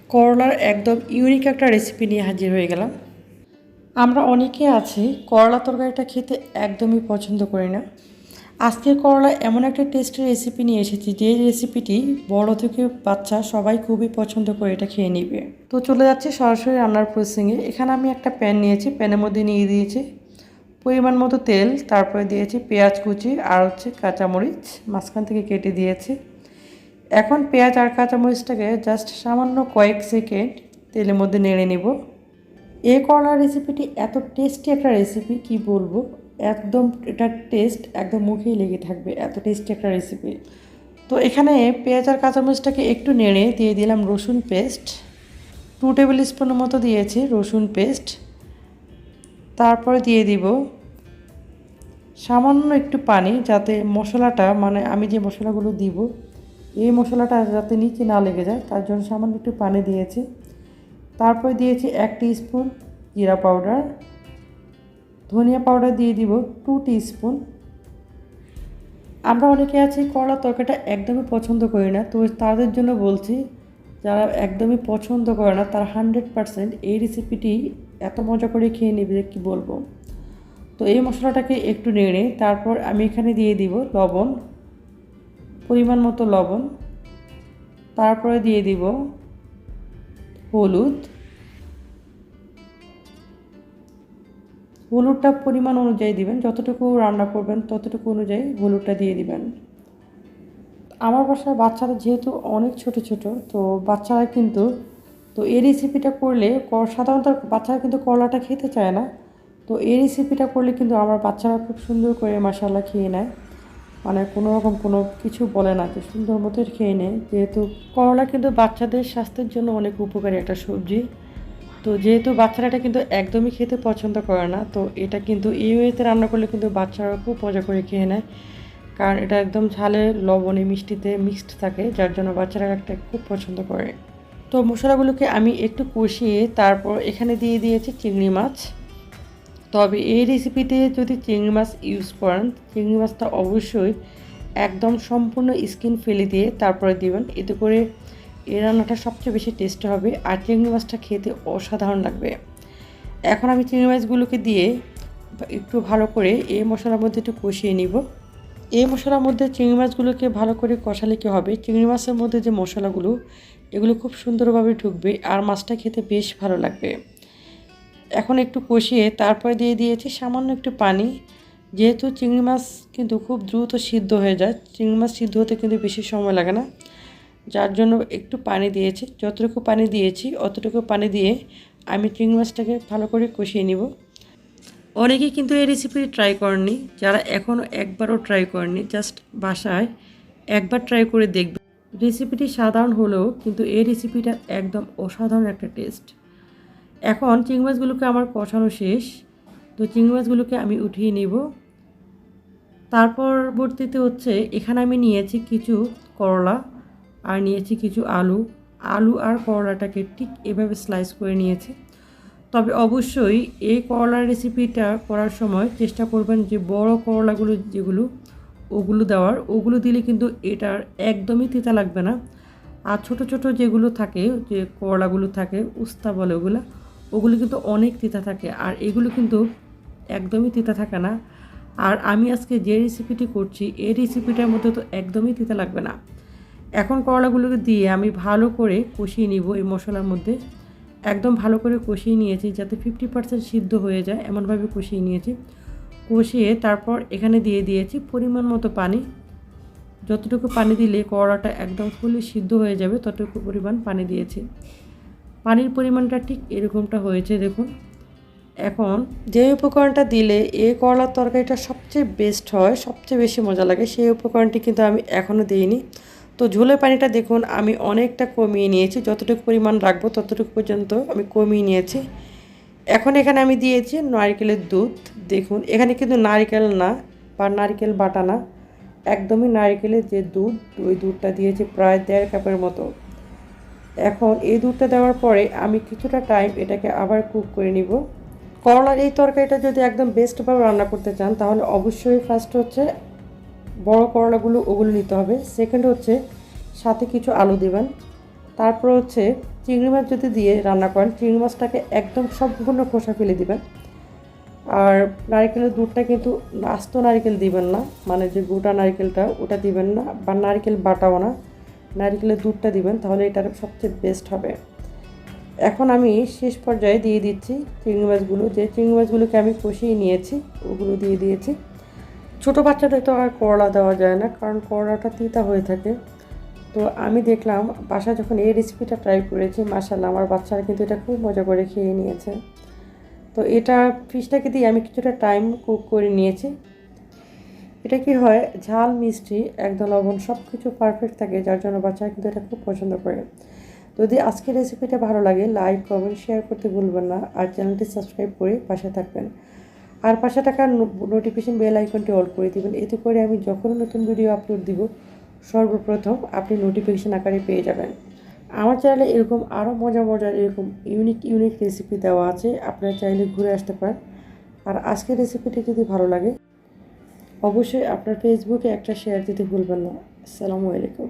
করলার একদম ইউনিক একটা রেসিপি নিয়ে হাজির হয়ে গেলাম। আমরা অনেকে আছি করলা তরকারিটা খেতে একদমই পছন্দ করি না। আজকের করলা এমন একটা টেস্টের রেসিপি নিয়ে এসেছি যে রেসিপিটি বড় থেকে বাচ্চা সবাই খুবই পছন্দ করে এটা খেয়ে নেবে। তো চলে যাচ্ছে সরাসরি রান্নার প্রসঙ্গে। এখানে আমি একটা প্যান নিয়েছি, প্যানের মধ্যে নিয়ে দিয়েছি পরিমাণ মতো তেল, তারপরে দিয়েছি পেঁয়াজ কুচি আর কাঁচামরিচ মাঝখান থেকে কেটে দিয়েছি। এখন পেঁয়াজ আর কাঁচামরিচটাকে জাস্ট সামান্য কয়েক সেকেন্ড তেলের মধ্যে নেড়ে নেব। এই করলার রেসিপিটি এত টেস্টি একটা রেসিপি কি বলবো, একদম এটার টেস্ট একদম মুখেই লেগে থাকবে, এত টেস্টি একটা রেসিপি। তো এখানে পেঁয়াজ আর কাঁচামরিচটাকে একটু নেড়ে দিয়ে দিলাম রসুন পেস্ট, 2 টেবিল স্পুনের মতো দিয়েছি রসুন পেস্ট। তারপরে দিয়ে দিব সামান্য একটু পানি, যাতে মশলাটা মানে আমি যে মশলাগুলো দিব এই মশলাটা যাতে নিচে না লেগে যায়, তার জন্য সামান্য একটু পানি দিয়েছি। তারপরে দিয়েছি 1 টিস্পুন জিরা পাউডার, ধনিয়া পাউডার দিয়ে দিব 2 টিস্পুন। আমরা অনেকে আছি করলা তরকারিটা একদমই পছন্দ করি না, তো তাদের জন্য বলছি যারা একদমই পছন্দ করে না তারা 100% এই রেসিপিটি এত মজা করে খেয়ে নেবে যে কী বলবো। তো এই মশলাটাকে একটু নেড়ে তারপর আমি এখানে দিয়ে দিব লবণ, পরিমাণ মতো লবণ। তারপরে দিয়ে দিব হলুদটা পরিমাণ অনুযায়ী দিবেন, যতটুকু রান্না করবেন ততটুকু অনুযায়ী হলুদটা দিয়ে দিবেন। আমার বাসায় বাচ্চারা যেহেতু অনেক ছোট ছোট, তো বাচ্চারা কিন্তু তো এই রেসিপিটা করলে সাধারণত বাচ্চারা কিন্তু করলাটা খেতে চায় না, তো এই রেসিপিটা করলে কিন্তু আমার বাচ্চারা খুব সুন্দর করে মাশাআল্লাহ খেয়ে নেয়, মানে কোনো রকম কোনো কিছু বলে না, যে সুন্দর মতো খেয়ে নেয়। যেহেতু করলা কিন্তু বাচ্চাদের স্বাস্থ্যের জন্য অনেক উপকারী একটা সবজি, তো যেহেতু বাচ্চারা এটা কিন্তু একদমই খেতে পছন্দ করে না, তো এটা কিন্তু এই ওয়েতে রান্না করলে কিন্তু বাচ্চারা খুব মজা করে খেয়ে নেয়, কারণ এটা একদম ঝালে লবণে মিষ্টিতে মিক্সড থাকে, যার জন্য বাচ্চারা একটা খুব পছন্দ করে। তো মশলাগুলোকে আমি একটু কষিয়ে তারপর এখানে দিয়ে দিয়েছি চিংড়ি মাছ। তবে এই রেসিপিতে যদি চিংড়ি মাছ ইউজ করেন, চিংড়ি মাছটা অবশ্যই একদম সম্পূর্ণ স্কিন ফেলে দিয়ে তারপরে দিবেন, এতে করে এই রান্নাটা সবচেয়ে বেশি টেস্ট হবে আর চিংড়ি মাছটা খেতে অসাধারণ লাগবে। এখন আমি চিংড়ি মাছগুলোকে দিয়ে একটু ভালো করে এই মশলার মধ্যে একটু কষিয়ে নিব। এই মশলার মধ্যে চিংড়ি মাছগুলোকে ভালো করে কষালে কী হবে, চিংড়ি মাছের মধ্যে যে মশলাগুলো এগুলো খুব সুন্দরভাবে ঢুকবে আর মাছটা খেতে বেশ ভালো লাগবে। এখন একটু কষিয়ে তারপরে দিয়ে দিয়েছি সামান্য একটু পানি, যেহেতু চিংড়ি মাছ কিন্তু খুব দ্রুত সিদ্ধ হয়ে যায়, চিংড়ি মাছ সিদ্ধ হতে কিন্তু বেশি সময় লাগে না, যার জন্য একটু পানি দিয়েছি। যতটুকু পানি দিয়েছি অতটুকু পানি দিয়ে আমি চিংড়ি মাছটাকে ভালো করে কষিয়ে নিব। অনেকেই কিন্তু এই রেসিপি ট্রাই করেননি, যারা এখনও একবারও ট্রাই করেননি জাস্ট বাসায় একবার ট্রাই করে দেখবে। রেসিপিটি সাধারণ হলেও কিন্তু এই রেসিপিটা একদম অসাধারণ একটা টেস্ট। এখন চিংড়ি মাছগুলোকে আমার কষানো শেষ, তো চিংড়ি মাছগুলোকে আমি উঠিয়ে নিব। পরবর্তীতে এখানে আমি নিয়েছি কিছু করলা আর নিয়েছি কিছু আলু আর করলাটাকে ঠিক এভাবে স্লাইস করে নিয়েছি। তবে অবশ্যই এই করলার রেসিপিটা করার সময় চেষ্টা করবেন যে বড় করলাগুলো যেগুলো ওগুলো দেওয়ার, ওগুলো দিলে কিন্তু এটার একদমই তিতা লাগবে না। আর ছোট ছোট যেগুলো থাকে, যে করলাগুলো থাকে উস্তা বলে ওগুলো কিন্তু অনেক তিতা থাকে, আর এগুলো কিন্তু একদমই তিতা থাকে না। আর আমি আজকে যে রেসিপিটি করছি এই রেসিপিটার মধ্যে তো একদমই তিতা লাগবে না। এখন করলাগুলোকে দিয়ে আমি ভালো করে কষিয়ে নিব এই মশলার মধ্যে, একদম ভালো করে কষিয়ে নিয়েছি যাতে 50% সিদ্ধ হয়ে যায়, এমনভাবে কষিয়ে নিয়েছি। কষিয়ে তারপর এখানে দিয়ে দিয়েছি পরিমাণ মতো পানি, যতটুকু পানি দিলে করলাটা একদম ফুলি সিদ্ধ হয়ে যাবে ততটুকু পরিমাণ পানি দিয়েছি। পানির পরিমাণটা ঠিক এরকমটা হয়েছে দেখুন। এখন যে উপকরণটা দিলে এই করলার তরকারিটা সবচেয়ে বেস্ট হয়, সবচেয়ে বেশি মজা লাগে, সেই উপকরণটি কিন্তু আমি এখনও দিইনি। তো ঝোলের পানিটা দেখুন আমি অনেকটা কমিয়ে নিয়েছি, যতটুকু পরিমাণ রাখবো ততটুকু পর্যন্ত আমি কমিয়ে নিয়েছি। এখন এখানে আমি দিয়েছি নারকেলের দুধ। দেখুন এখানে কিন্তু নারকেল না বা নারকেল বাটা না, একদমই নারকেলের যে দুধ, ওই দুধটা দিয়েছি প্রায় 1.5 কাপের মতো। এখন এই দুধটা দেওয়ার পরে আমি কিছুটা টাইম এটাকে আবার কুক করে নিব। করলার এই তরকারিটা যদি একদম বেস্টভাবে রান্না করতে চান তাহলে অবশ্যই ফার্স্ট বড় করলাগুলো ওগুলো নিতে হবে, সেকেন্ড সাথে কিছু আলু দেবেন, তারপর চিংড়ি মাছ যদি দিয়ে রান্না করেন, চিংড়ি মাছটাকে একদম সম্পূর্ণ খোসা ফেলে দিবেন। আর নারকেলের দুধটা কিন্তু আস্ত নারকেল দিবেন না, মানে যে গোটা নারকেলটা ওটা দিবেন না, বা নারকেল বাটাও না, নারকেলের দুধটা দিবেন, তাহলে এটার সবচেয়ে বেস্ট হবে। এখন আমি শেষ পর্যায়ে দিয়ে দিচ্ছি চিংড়ি মাছগুলো, যে চিংড়ি মাছগুলোকে আমি কষিয়ে নিয়েছি ওগুলো দিয়ে দিয়েছি। ছোটো বাচ্চাদের তো আর করলা দেওয়া যায় না, কারণ করলাটা তিতা হয়ে থাকে। তো আমি দেখলাম বাসায় যখন এই রেসিপিটা ট্রাই করেছি, মাশাআল্লাহ আমার বাচ্চারা কিন্তু এটা খুব মজা করে খেয়ে নিয়েছে। তো এটা ফিশটাকে দিয়ে আমি কিছুটা টাইম কুক করে নিয়েছি। এটা কি হয়, ঝাল মিষ্টি একদম লবণ সব কিছু পারফেক্ট থাকে, যার জন্য বাচ্চারা কিন্তু এটা খুব পছন্দ করে। যদি আজকের রেসিপিটা ভালো লাগে, লাইক কমেন্ট শেয়ার করতে ভুলবেন না, আর চ্যানেলটি সাবস্ক্রাইব করে পাশে থাকবেন। আর পাশে থাকা নোটিফিকেশন বেল আইকনটি অল করে দিবেন, এতে করে আমি যখন নতুন ভিডিও আপলোড দিব সর্বপ্রথম আপনি নোটিফিকেশন আকারে পেয়ে যাবেন। আমার চ্যানেলে এরকম আরও মজার এরকম ইউনিক রেসিপি দেওয়া আছে, আপনারা চাইলে ঘুরে আসতে পারেন। আর আজকের রেসিপিটি যদি ভালো লাগে অবশ্যই আপনার ফেসবুকে একটা শেয়ার দিতে ভুলবেন না। আসসালামু আলাইকুম।